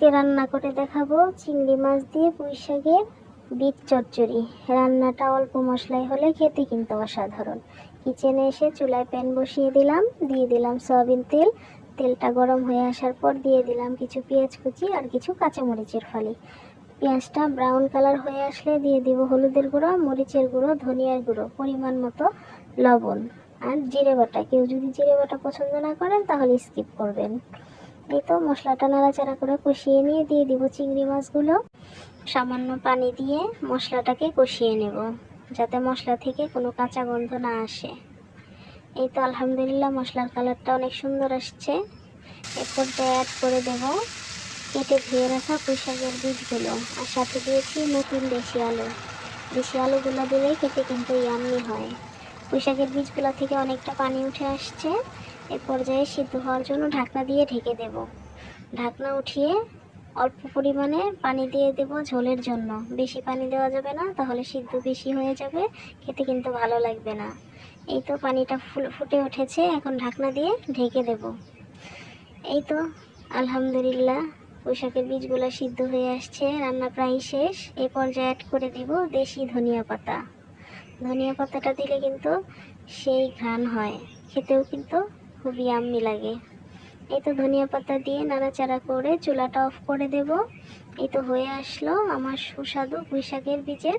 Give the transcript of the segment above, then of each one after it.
আজকে রান্না করে দেখাবো চিংড়ি মাছ দিয়ে পুঁই শাকের বীজ চচ্চড়ি। রান্নাটা অল্প মশলায় হলে খেতে কিন্তু অসাধারণ। কিচেনে এসে চুলায় প্যান বসিয়ে দিলাম, দিয়ে দিলাম সয়াবিন তেল। তেলটা গরম হয়ে আসার পর দিয়ে দিলাম কিছু পেঁয়াজ কুচি আর কিছু কাঁচামরিচের ফালি। পেঁয়াজটা ব্রাউন কালার হয়ে আসলে দিয়ে দিব হলুদের গুঁড়ো, মরিচের গুঁড়ো, ধনিয়ার গুঁড়ো, পরিমাণ মতো লবণ আর জিরে বাটা। কেউ যদি জিরে বাটা পছন্দ না করেন তাহলে স্কিপ করবেন। এই তো মশলাটা নাড়াচাড়া করে কষিয়ে নিয়ে দিয়ে দিব চিংড়ি মাছগুলো। সামান্য পানি দিয়ে মশলাটাকে কষিয়ে নেব যাতে মশলা থেকে কোনো কাঁচা গন্ধ না আসে। এই তো আলহামদুলিল্লাহ মশলার কালারটা অনেক সুন্দর আসছে। এরপর অ্যাড করে দেব কেটে ধুয়ে রাখা পুঁই শাকের বীজগুলো, আর সাথে দিয়েছি নতুন দেশি আলু। দেশি আলুগুলো দিলেই খেতে কিন্তু ইয়াম্মি হয়। পুঁই শাকের বীজগুলো থেকে অনেকটা পানি উঠে আসছে। এ পর্যায়ে সিদ্ধ হওয়ার জন্য ঢাকনা দিয়ে ঢেকে দেব। ঢাকনা উঠিয়ে অল্প পরিমাণে পানি দিয়ে দেব ঝোলের জন্য। বেশি পানি দেওয়া যাবে না, তাহলে সিদ্ধ বেশি হয়ে যাবে, খেতে কিন্তু ভালো লাগবে না। এই তো পানিটা ফুটে উঠেছে, এখন ঢাকনা দিয়ে ঢেকে দেব। এই তো আলহামদুলিল্লাহ পুঁই শাকের বীজগুলো সিদ্ধ হয়ে আসছে, রান্না প্রায় শেষ। এই পর্যায়ে অ্যাড করে দিব দেশি ধনিয়া পাতা। ধনিয়া পাতাটা দিলে কিন্তু সেই ঘ্রাণ হয়, খেতেও কিন্তু খুব ইয়াম্মি লাগে। এই তো ধনিয়া পাতা দিয়ে নাড়াচাড়া করে চুলাটা অফ করে দেব। এই তো হয়ে আসলো আমার সুস্বাদু পুঁই শাকের বীজের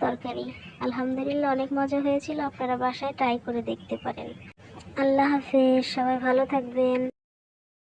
তরকারি। আলহামদুলিল্লাহ অনেক মজা হয়েছিল, আপনারা বাসায় ট্রাই করে দেখতে পারেন। আল্লাহ হাফেজ, সবাই ভালো থাকবেন।